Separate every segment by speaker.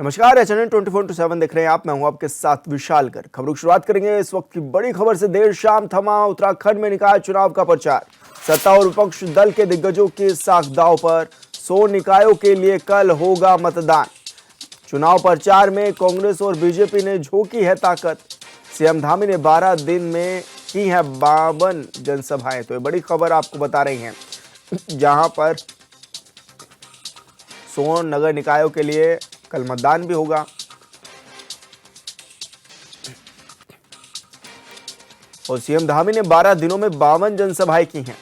Speaker 1: नमस्कार, एचएनएन 24/7 देख रहे हैं आप। मैं हूं आपके साथ विशाल गर्ग। खबरों की शुरुआत करेंगे इस वक्त की बड़ी खबर से। देर शाम थमा उत्तराखंड में निकाय चुनाव का प्रचार। सत्ता और विपक्ष दल के दिग्गजों के साख दांव पर। 100 निकायों के लिए कल होगा मतदान। चुनाव प्रचार में कांग्रेस और बीजेपी ने झोंकी है ताकत। सीएम धामी ने 12 दिन में की है 52 जनसभाएं। तो ये बड़ी खबर आपको बता रही हैं, जहां पर 100 नगर निकायों के लिए कल मतदान भी होगा। और सीएम धामी ने 12 दिनों में 52 जनसभाएं की हैं।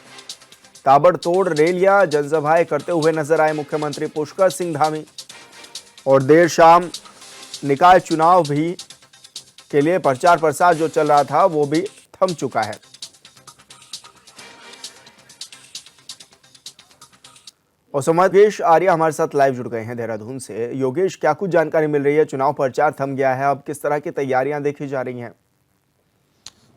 Speaker 1: ताबड़तोड़ रैलियां जनसभाएं करते हुए नजर आए मुख्यमंत्री पुष्कर सिंह धामी। और देर शाम निकाय चुनाव भी के लिए प्रचार प्रसार जो चल रहा था वो भी थम चुका है। और योगेश आर्य हमारे साथ लाइव जुड़ गए हैं देहरादून से। योगेश, क्या कुछ जानकारी मिल रही है? चुनाव प्रचार थम गया है, अब किस तरह की तैयारियां देखी जा रही हैं?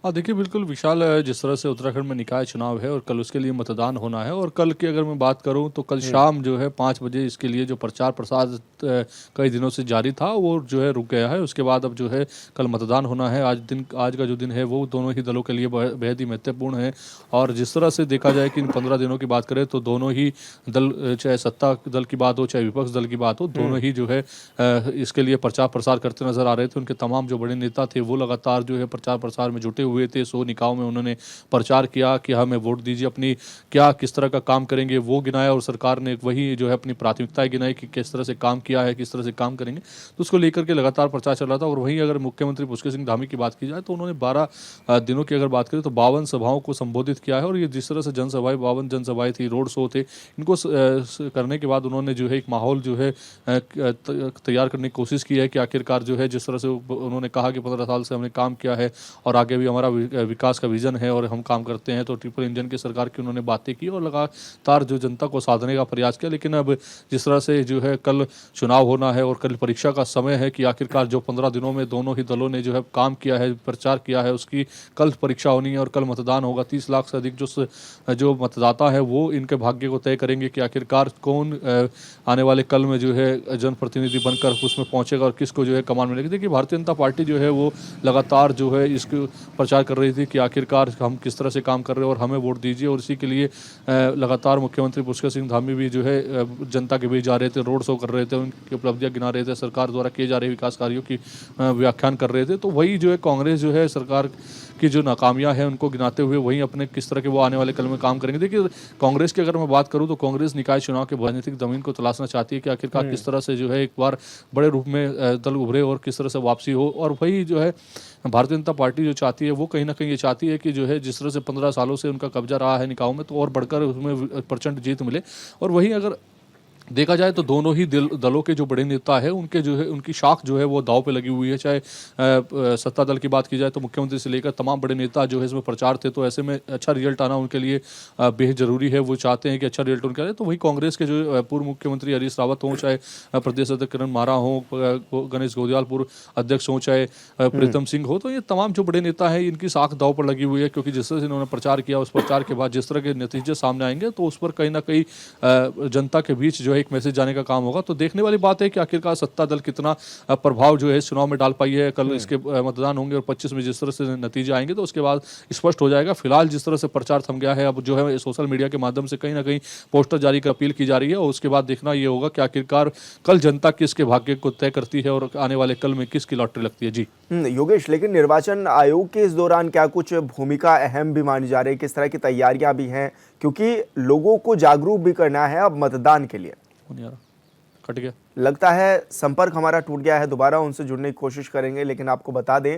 Speaker 2: हाँ देखिए, बिल्कुल विशाल, जिस तरह से उत्तराखंड में निकाय चुनाव है और कल उसके लिए मतदान होना है। और कल की अगर मैं बात करूं तो कल शाम जो है 5 बजे इसके लिए जो प्रचार प्रसार कई दिनों से जारी था वो जो है रुक गया है। उसके बाद अब जो है कल मतदान होना है। आज का जो दिन है वो दोनों ही दलों के लिए बेहद ही महत्वपूर्ण है। और जिस तरह से देखा जाए कि इन 15 दिनों की बात करें तो दोनों ही दल, चाहे सत्ता दल की बात हो चाहे विपक्ष दल की बात हो, दोनों ही जो है इसके लिए प्रचार प्रसार करते नजर आ रहे थे। उनके तमाम जो बड़े नेता थे वो लगातार जो है प्रचार प्रसार में जुटे हुए थे। 100 निकायों में उन्होंने प्रचार किया कि हमें वोट दीजिए, अपनी क्या किस तरह का काम करेंगे वो गिनाया। और सरकार ने वही जो है अपनी प्राथमिकताएं गिनाई कि किस तरह से काम किया है, किस तरह से काम करेंगे। तो उसको लेकर के लगातार प्रचार चल रहा था। और वहीं अगर मुख्यमंत्री पुष्कर सिंह धामी की बात की जाए तो उन्होंने 12 दिनों की अगर बात करें तो 52 सभाओं को संबोधित किया है। और ये जिस तरह से जनसभाएं 52 जनसभाएं थी, रोड शो थे, इनको करने के बाद उन्होंने जो है एक माहौल जो है तैयार करने की कोशिश की है कि आखिरकार जो है जिस तरह से उन्होंने कहा कि 15 साल से हमने काम किया है और आगे भी हमारा विकास का विजन है और हम काम करते हैं। तो ट्रिपल इंजन की सरकार की उन्होंने बातें की और लगातार जो जनता को साधने का प्रयास किया। लेकिन अब जिस तरह से जो है कल चुनाव होना है और कल परीक्षा का समय है कि आखिरकार जो 15 दिनों में दोनों ही दलों ने जो है काम किया है, प्रचार किया है, उसकी कल परीक्षा होनी है और कल मतदान होगा। 30 लाख से अधिक जो मतदाता है वो इनके भाग्य को तय करेंगे कि आखिरकार कौन आने वाले कल में जो है जनप्रतिनिधि बनकर उसमें पहुंचेगा और किसको जो है कमान मिलेगी। देखिए, भारतीय जनता पार्टी जो है वो लगातार जो है इसको प्रचार कर रही थी कि आखिरकार हम किस तरह से काम कर रहे हैं और हमें वोट दीजिए। और इसी के लिए लगातार मुख्यमंत्री पुष्कर सिंह धामी भी जो है जनता के बीच जा रहे थे, रोड शो कर रहे थे, उनकी उपलब्धियां गिना रहे थे, सरकार द्वारा किए जा रहे विकास कार्यों की व्याख्यान कर रहे थे। तो वही जो है कांग्रेस जो है सरकार की जो नाकामियां हैं उनको गिनाते हुए वहीं अपने किस तरह के वो आने वाले कल में काम करेंगे। देखिए, कांग्रेस की अगर मैं बात करूं तो कांग्रेस निकाय चुनाव के राजनीतिक जमीन को तलाशना चाहती है कि आखिरकार किस तरह से जो है एक बार बड़े रूप में दल उभरे और किस तरह से वापसी हो। और वही जो है भारतीय जनता पार्टी जो चाहती है वो कहीं ना कहीं ये चाहती है कि जो है जिस तरह से 15 सालों से उनका कब्जा रहा है निकायों में, तो और बढ़कर उसमें प्रचंड जीत मिले। और वहीं अगर देखा जाए तो दोनों ही दलों के जो बड़े नेता है उनके जो है उनकी शाख जो है वो दांव पे लगी हुई है। चाहे सत्ता दल की बात की जाए तो मुख्यमंत्री से लेकर तमाम बड़े नेता जो है इसमें प्रचार थे। तो ऐसे में अच्छा रिजल्ट आना उनके लिए बेहद जरूरी है। वो चाहते हैं कि अच्छा रिजल्ट उनका आए। तो वही कांग्रेस के जो पूर्व मुख्यमंत्री हरीश रावत हों, चाहे प्रदेश अध्यक्ष किरण मारा हो, गणेश गोदियाल पूर्व अध्यक्ष हों, चाहे प्रीतम सिंह हो, तो ये तमाम जो बड़े नेता हैं इनकी साख दांव पर लगी हुई है। क्योंकि जिस तरह से इन्होंने प्रचार किया उस प्रचार के बाद जिस तरह के नतीजे सामने आएंगे तो उस पर कहीं ना कहीं जनता के बीच जो है एक मैसेज जाने का काम होगा। तो देखने वाली बात है कि आखिरकार सत्ता दल कितना प्रभाव जो है इस चुनाव में डाल पाई है। कल इसके मतदान होंगे और 25 में जिस तरह से नतीजे आएंगे तो उसके बाद स्पष्ट हो जाएगा। फिलहाल जिस तरह से प्रचार थम गया है, अब जो है सोशल मीडिया के माध्यम से कहीं ना कहीं पोस्टर जारी कर अपील की जा रही है। और उसके बाद देखना ये होगा कि आखिरकार कल जनता किसके भाग्य को तय करती है और आने वाले कल में किसकी लॉटरी लगती है। जी
Speaker 1: योगेश, लेकिन निर्वाचन आयोग के इस दौरान क्या कुछ भूमिका अहम भी मानी जा रही है? किस तरह की तैयारियां भी हैं? क्योंकि लोगों को जागरूक भी करना है अब मतदान के लिए।
Speaker 2: कट गया,
Speaker 1: लगता है संपर्क हमारा टूट गया है। दोबारा उनसे जुड़ने की कोशिश करेंगे, लेकिन आपको बता दें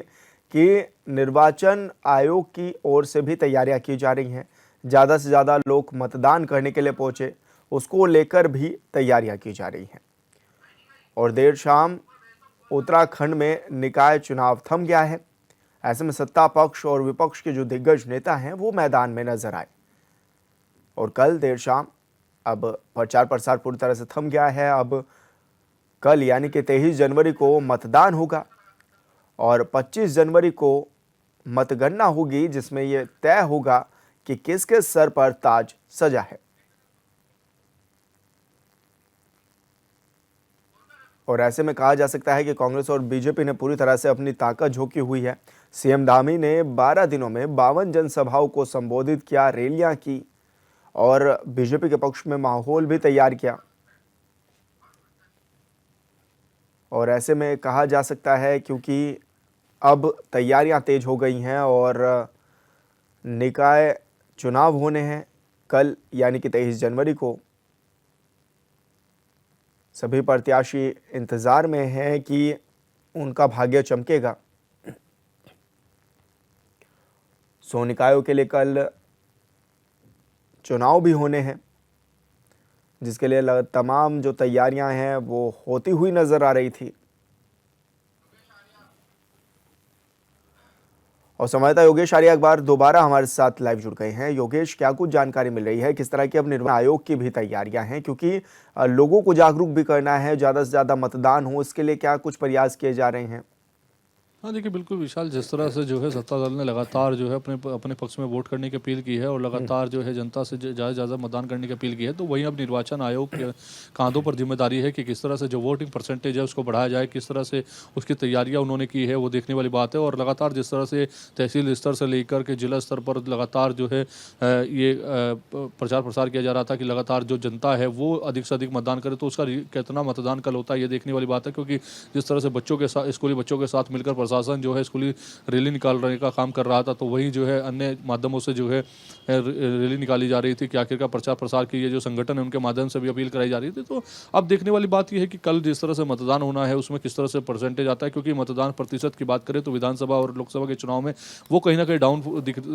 Speaker 1: कि निर्वाचन आयोग की ओर से भी तैयारियां की जा रही हैं। ज़्यादा से ज़्यादा लोग मतदान करने के लिए पहुंचे, उसको लेकर भी तैयारियां की जा रही हैं। और देर शाम उत्तराखंड में निकाय चुनाव थम गया है। ऐसे में सत्ता पक्ष और विपक्ष के जो दिग्गज नेता हैं वो मैदान में नजर आए। और कल देर शाम अब प्रचार प्रसार पूरी तरह से थम गया है। अब कल यानी कि 23 जनवरी को मतदान होगा और 25 जनवरी को मतगणना होगी, जिसमें यह तय होगा कि किसके सर पर ताज सजा है। और ऐसे में कहा जा सकता है कि कांग्रेस और बीजेपी ने पूरी तरह से अपनी ताकत झोंकी हुई है। सीएम धामी ने 12 दिनों में 52 जनसभाओं को संबोधित किया, रैलियां की और बीजेपी के पक्ष में माहौल भी तैयार किया। और ऐसे में कहा जा सकता है क्योंकि अब तैयारियां तेज हो गई हैं और निकाय चुनाव होने हैं कल, यानी कि 23 जनवरी को। सभी प्रत्याशी इंतजार में हैं कि उनका भाग्य चमकेगा। निकायों के लिए कल चुनाव भी होने हैं, जिसके लिए तमाम जो तैयारियां हैं वो होती हुई नजर आ रही थी। और संवाददाता योगेश आर्य अखबार दोबारा हमारे साथ लाइव जुड़ गए हैं। योगेश, क्या कुछ जानकारी मिल रही है, किस तरह की अब निर्वाचन आयोग की भी तैयारियां हैं, क्योंकि लोगों को जागरूक भी करना है, ज़्यादा से ज़्यादा मतदान हो, इसके लिए क्या कुछ प्रयास किए जा रहे हैं?
Speaker 2: हाँ देखिए, बिल्कुल विशाल, जिस तरह से जो है सत्ता दल ने लगातार जो है अपने पक्ष में वोट करने की अपील की है और लगातार जो है जनता से ज़्यादा से ज़्यादा मतदान करने की अपील की है, तो वहीं अब निर्वाचन आयोग के कांधों पर जिम्मेदारी है कि किस तरह से जो वोटिंग परसेंटेज है उसको बढ़ाया जाए, किस तरह से उसकी तैयारियां उन्होंने की है वो देखने वाली बात है। और लगातार जिस तरह से तहसील स्तर से लेकर के जिला स्तर पर लगातार जो है ये प्रचार प्रसार किया जा रहा था कि लगातार जो जनता है वो अधिक से अधिक मतदान करे, तो उसका कितना मतदान कल होता है ये देखने वाली बात है। क्योंकि जिस तरह से बच्चों के साथ, स्कूली बच्चों के साथ मिलकर प्रशासन जो है स्कूली रैली निकालने का काम कर रहा था, तो वहीं जो है अन्य माध्यमों से जो है रैली निकाली जा रही थी कि आखिरकार प्रचार प्रसार की ये जो संगठन है उनके माध्यम से भी अपील कराई जा रही थी। तो अब देखने वाली बात यह है कि कल जिस तरह से मतदान होना है उसमें किस तरह से परसेंटेज आता है, क्योंकि मतदान प्रतिशत की बात करें तो विधानसभा और लोकसभा के चुनाव में वो कहीं ना कहीं डाउन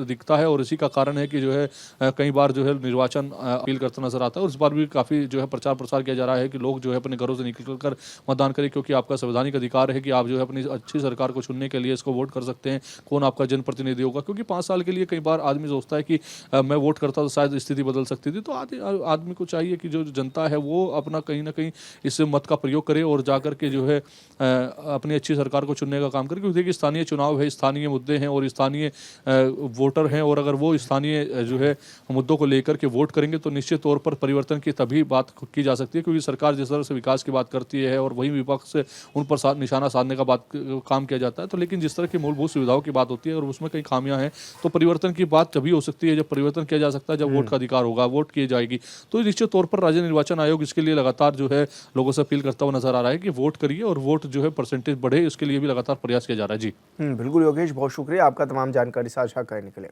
Speaker 2: दिखता है। और इसी का कारण है कि जो है कई बार जो है निर्वाचन अपील करता नजर आता है, और इस बार भी काफ़ी जो है प्रचार प्रसार किया जा रहा है कि लोग जो है अपने घरों से निकल कर मतदान करें, क्योंकि आपका संवैधानिक अधिकार है कि आप जो है अपनी अच्छी सरकार को चुनने के लिए इसको वोट कर सकते हैं, कौन आपका जनप्रतिनिधि होगा। क्योंकि 5 साल के लिए कई बार आदमी सोचता है कि मैं वोट करता तो शायद स्थिति बदल सकती थी, तो आदमी को चाहिए कि जो जनता है वो अपना कहीं ना कहीं इस मत का प्रयोग करे और जाकर के जो है अपनी अच्छी सरकार को चुनने का काम करे। क्योंकि देखिए स्थानीय चुनाव है, स्थानीय मुद्दे हैं और स्थानीय वोटर हैं, और अगर वो स्थानीय जो है मुद्दों को लेकर के वोट करेंगे तो निश्चित तौर पर परिवर्तन की तभी बात की जा सकती है। क्योंकि सरकार जिस तरह से विकास की बात करती है और वही विपक्ष से उन पर निशाना साधने का काम किया जाता है, तो लेकिन जिस तरह की मूलभूत सुविधाओं की बात होती है और उसमें कई खामियां हैं, तो परिवर्तन की बात तभी हो सकती है जब परिवर्तन किया जा सकता है, जब वोट का अधिकार होगा, वोट की जाएगी। तो निश्चित तौर पर राज्य निर्वाचन आयोग इसके लिए लगातार जो है लोगों से अपील करता हुआ नजर आ रहा है कि वोट करिए और वोट जो है परसेंटेज बढ़े, इसके लिए भी लगातार प्रयास किया जा रहा है। जी
Speaker 1: बिल्कुल योगेश, बहुत शुक्रिया आपका तमाम जानकारी साझा करने के लिए।